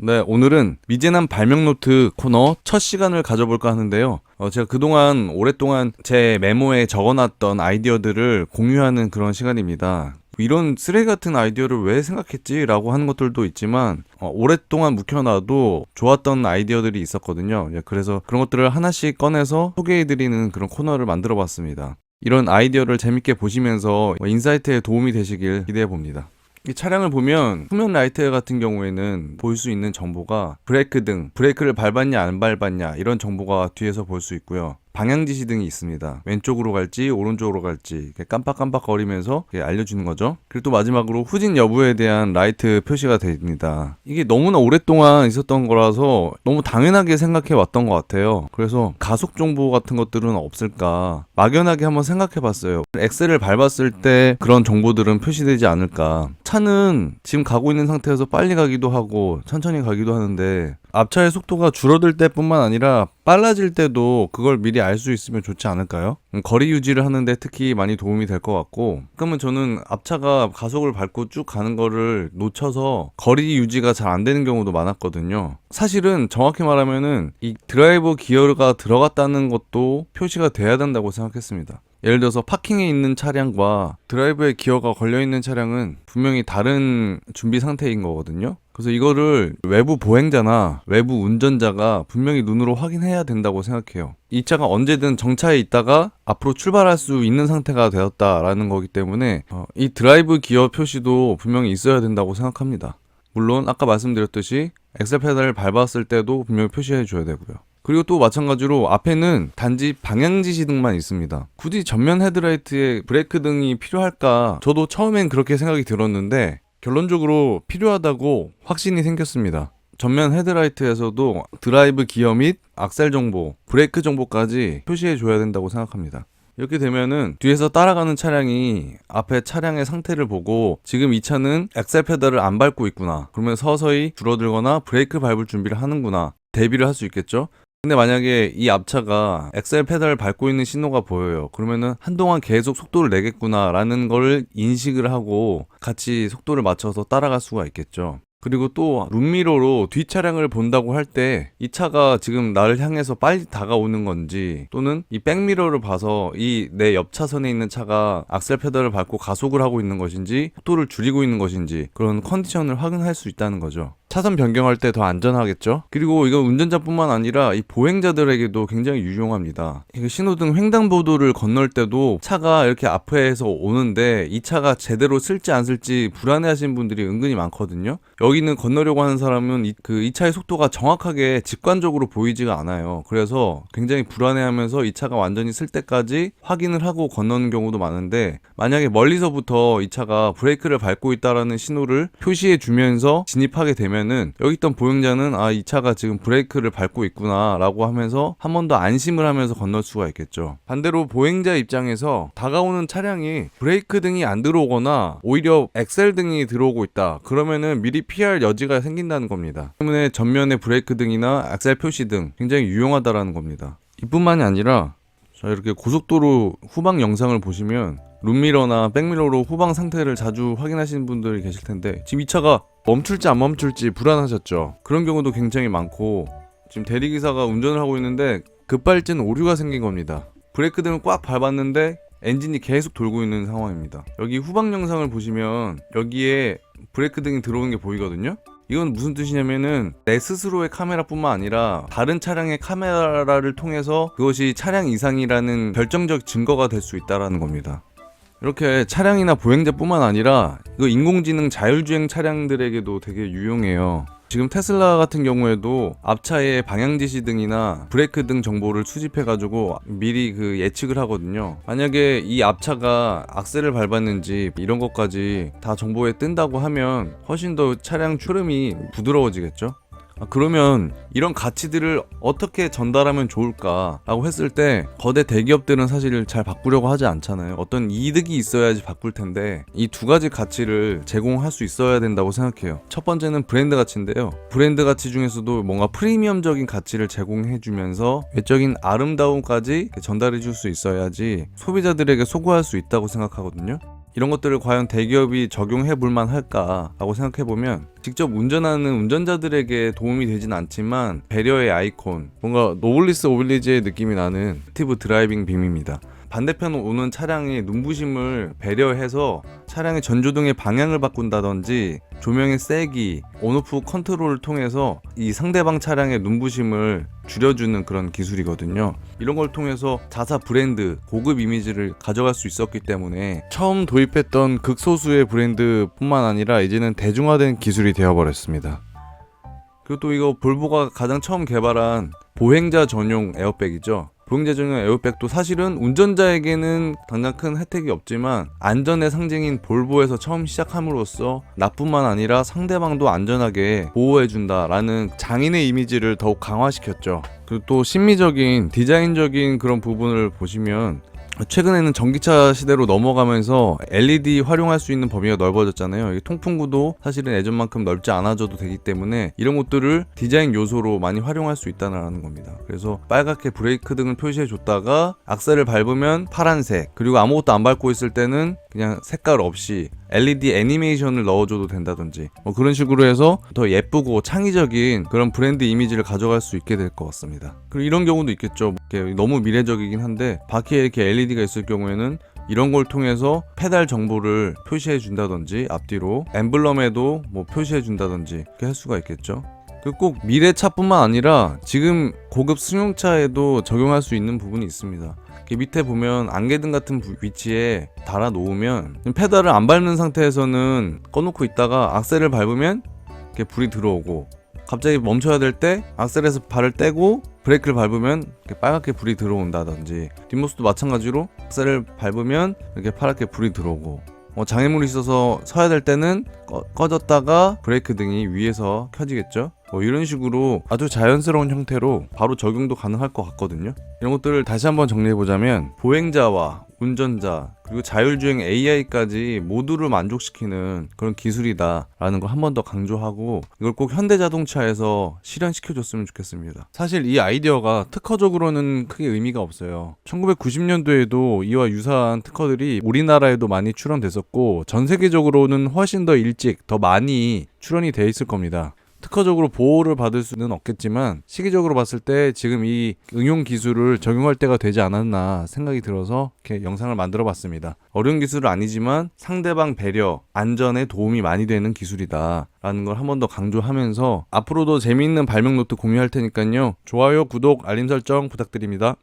네, 오늘은 미제남 발명노트 코너 첫 시간을 가져볼까 하는데요. 제가 그동안 오랫동안 제 메모에 적어놨던 아이디어들을 공유하는 그런 시간입니다. 이런 쓰레기 같은 아이디어를 왜 생각했지? 라고 하는 것들도 있지만 오랫동안 묵혀놔도 좋았던 아이디어들이 있었거든요. 그래서 그런 것들을 하나씩 꺼내서 소개해드리는 그런 코너를 만들어 봤습니다. 이런 아이디어를 재밌게 보시면서 인사이트에 도움이 되시길 기대해 봅니다. 이 차량을 보면 후면 라이트 같은 경우에는 볼 수 있는 정보가 브레이크 등, 브레이크를 밟았냐 안 밟았냐 이런 정보가 뒤에서 볼 수 있고요. 방향 지시 등이 있습니다. 왼쪽으로 갈지 오른쪽으로 갈지 이렇게 깜빡깜빡 거리면서 알려주는 거죠. 그리고 또 마지막으로 후진 여부에 대한 라이트 표시가 됩니다. 이게 너무나 오랫동안 있었던 거라서 너무 당연하게 생각해 왔던 것 같아요. 그래서 가속 정보 같은 것들은 없을까 막연하게 한번 생각해 봤어요. 엑셀을 밟았을 때 그런 정보들은 표시되지 않을까. 차는 지금 가고 있는 상태에서 빨리 가기도 하고 천천히 가기도 하는데 앞차의 속도가 줄어들 때뿐만 아니라 빨라질 때도 그걸 미리 알 수 있으면 좋지 않을까요? 거리 유지를 하는데 특히 많이 도움이 될 것 같고, 그러면 저는 앞차가 가속을 밟고 쭉 가는 거를 놓쳐서 거리 유지가 잘 안 되는 경우도 많았거든요. 사실은 정확히 말하면은 이 드라이브 기어가 들어갔다는 것도 표시가 돼야 된다고 생각했습니다. 예를 들어서 파킹에 있는 차량과 드라이브에 기어가 걸려있는 차량은 분명히 다른 준비 상태인 거거든요. 그래서 이거를 외부 보행자나 외부 운전자가 분명히 눈으로 확인해야 된다고 생각해요. 이 차가 언제든 정차해 있다가 앞으로 출발할 수 있는 상태가 되었다라는 거기 때문에 이 드라이브 기어 표시도 분명히 있어야 된다고 생각합니다. 물론 아까 말씀드렸듯이 엑셀 페달을 밟았을 때도 분명히 표시해 줘야 되고요. 그리고 또 마찬가지로 앞에는 단지 방향지시 등만 있습니다. 굳이 전면 헤드라이트에 브레이크 등이 필요할까? 저도 처음엔 그렇게 생각이 들었는데 결론적으로 필요하다고 확신이 생겼습니다. 전면 헤드라이트에서도 드라이브 기어 및 악셀 정보, 브레이크 정보까지 표시해 줘야 된다고 생각합니다. 이렇게 되면은 뒤에서 따라가는 차량이 앞에 차량의 상태를 보고 지금 이 차는 엑셀 페달을 안 밟고 있구나. 그러면 서서히 줄어들거나 브레이크 밟을 준비를 하는구나. 대비를 할 수 있겠죠? 근데 만약에 이 앞차가 엑셀 페달을 밟고 있는 신호가 보여요. 그러면은 한동안 계속 속도를 내겠구나 라는 걸 인식을 하고 같이 속도를 맞춰서 따라갈 수가 있겠죠. 그리고 또 룸미러로 뒷 차량을 본다고 할 때 이 차가 지금 나를 향해서 빨리 다가오는 건지 또는 이 백미러를 봐서 이 내 옆 차선에 있는 차가 악셀 페달을 밟고 가속을 하고 있는 것인지 속도를 줄이고 있는 것인지 그런 컨디션을 확인할 수 있다는 거죠. 차선 변경할 때 더 안전하겠죠? 그리고 이건 운전자뿐만 아니라 이 보행자들에게도 굉장히 유용합니다. 신호등 횡단보도를 건널 때도 차가 이렇게 앞에서 오는데 이 차가 제대로 쓸지 안 쓸지 불안해하시는 분들이 은근히 많거든요. 여기는 건너려고 하는 사람은 이 차의 속도가 정확하게 직관적으로 보이지가 않아요. 그래서 굉장히 불안해하면서 이 차가 완전히 쓸 때까지 확인을 하고 건너는 경우도 많은데 만약에 멀리서부터 이 차가 브레이크를 밟고 있다라는 신호를 표시해 주면서 진입하게 되면은 여기 있던 보행자는 이 차가 지금 브레이크를 밟고 있구나 라고 하면서 한 번 더 안심을 하면서 건널 수가 있겠죠. 반대로 보행자 입장에서 다가오는 차량이 브레이크 등이 안 들어오거나 오히려 엑셀 등이 들어오고 있다. 그러면은 미리 피할 여지가 생긴다는 겁니다. 때문에 전면의 브레이크 등이나 엑셀 표시 등 굉장히 유용하다라는 겁니다. 이뿐만이 아니라 이렇게 고속도로 후방 영상을 보시면 룸미러나 백미러로 후방 상태를 자주 확인하시는 분들이 계실 텐데 지금 이 차가 멈출지 안 멈출지 불안하셨죠. 그런 경우도 굉장히 많고 지금 대리기사가 운전을 하고 있는데 급발진 오류가 생긴 겁니다. 브레이크 등을 꽉 밟았는데 엔진이 계속 돌고 있는 상황입니다. 여기 후방 영상을 보시면 여기에 브레이크 등이 들어오는 게 보이거든요. 이건 무슨 뜻이냐면은 내 스스로의 카메라뿐만 아니라 다른 차량의 카메라를 통해서 그것이 차량 이상이라는 결정적 증거가 될 수 있다는 겁니다. 이렇게 차량이나 보행자뿐만 아니라 이거 인공지능 자율주행 차량들에게도 되게 유용해요. 지금 테슬라 같은 경우에도 앞차의 방향지시 등이나 브레이크 등 정보를 수집해가지고 미리 예측을 하거든요. 만약에 이 앞차가 악셀을 밟았는지 이런 것까지 다 정보에 뜬다고 하면 훨씬 더 차량 출음이 부드러워지겠죠. 그러면 이런 가치들을 어떻게 전달하면 좋을까라고 했을 때 거대 대기업들은 사실 잘 바꾸려고 하지 않잖아요. 어떤 이득이 있어야지 바꿀 텐데 이 두 가지 가치를 제공할 수 있어야 된다고 생각해요. 첫 번째는 브랜드 가치인데요. 브랜드 가치 중에서도 뭔가 프리미엄적인 가치를 제공해주면서 외적인 아름다움까지 전달해 줄 수 있어야지 소비자들에게 소구할 수 있다고 생각하거든요. 이런 것들을 과연 대기업이 적용해 볼 만할까라고 생각해 보면 직접 운전하는 운전자들에게 도움이 되진 않지만 배려의 아이콘, 뭔가 노블리스 오빌리지의 느낌이 나는 액티브 드라이빙 빔입니다. 반대편 오는 차량의 눈부심을 배려해서 차량의 전조등의 방향을 바꾼다든지 조명의 세기, 온오프 컨트롤을 통해서 이 상대방 차량의 눈부심을 줄여주는 그런 기술이거든요. 이런 걸 통해서 자사 브랜드, 고급 이미지를 가져갈 수 있었기 때문에 처음 도입했던 극소수의 브랜드뿐만 아니라 이제는 대중화된 기술이 되어버렸습니다. 그리고 또 이거 볼보가 가장 처음 개발한 보행자 전용 에어백이죠. 보행자 전용 에어백도 사실은 운전자에게는 당장 큰 혜택이 없지만 안전의 상징인 볼보에서 처음 시작함으로써 나뿐만 아니라 상대방도 안전하게 보호해준다라는 장인의 이미지를 더욱 강화시켰죠. 그리고 또 심미적인 디자인적인 그런 부분을 보시면 최근에는 전기차 시대로 넘어가면서 LED 활용할 수 있는 범위가 넓어졌잖아요. 통풍구도 사실은 예전만큼 넓지 않아져도 되기 때문에 이런 것들을 디자인 요소로 많이 활용할 수 있다는 겁니다. 그래서 빨갛게 브레이크 등을 표시해 줬다가 악셀을 밟으면 파란색, 그리고 아무것도 안 밟고 있을 때는 그냥 색깔 없이 LED 애니메이션을 넣어줘도 된다든지 그런 식으로 해서 더 예쁘고 창의적인 그런 브랜드 이미지를 가져갈 수 있게 될 것 같습니다. 그리고 이런 경우도 있겠죠. 너무 미래적이긴 한데 바퀴에 이렇게 LED가 있을 경우에는 이런 걸 통해서 페달 정보를 표시해 준다든지 앞뒤로 엠블럼에도 표시해 준다든지 이렇게 할 수가 있겠죠. 꼭 미래차뿐만 아니라 지금 고급 승용차에도 적용할 수 있는 부분이 있습니다. 밑에 보면 안개등 같은 위치에 달아 놓으면 페달을 안 밟는 상태에서는 꺼놓고 있다가 악셀을 밟으면 이렇게 불이 들어오고, 갑자기 멈춰야 될 때 악셀에서 발을 떼고 브레이크를 밟으면 이렇게 빨갛게 불이 들어온다든지, 뒷모습도 마찬가지로 악셀을 밟으면 이렇게 파랗게 불이 들어오고, 장애물이 있어서 서야 될 때는 꺼졌다가 브레이크 등이 위에서 켜지겠죠. 이런 식으로 아주 자연스러운 형태로 바로 적용도 가능할 것 같거든요. 이런 것들을 다시 한번 정리해보자면 보행자와 운전자 그리고 자율주행 AI까지 모두를 만족시키는 그런 기술이다 라는 걸 한 번 더 강조하고, 이걸 꼭 현대자동차에서 실현시켜줬으면 좋겠습니다. 사실 이 아이디어가 특허적으로는 크게 의미가 없어요. 1990년도에도 이와 유사한 특허들이 우리나라에도 많이 출원됐었고 전 세계적으로는 훨씬 더 일찍 더 많이 출원이 돼 있을 겁니다. 특허적으로 보호를 받을 수는 없겠지만 시기적으로 봤을 때 지금 이 응용 기술을 적용할 때가 되지 않았나 생각이 들어서 이렇게 영상을 만들어 봤습니다. 어려운 기술은 아니지만 상대방 배려, 안전에 도움이 많이 되는 기술이다 라는 걸 한 번 더 강조하면서 앞으로도 재미있는 발명 노트 공유할 테니까요. 좋아요, 구독, 알림 설정 부탁드립니다.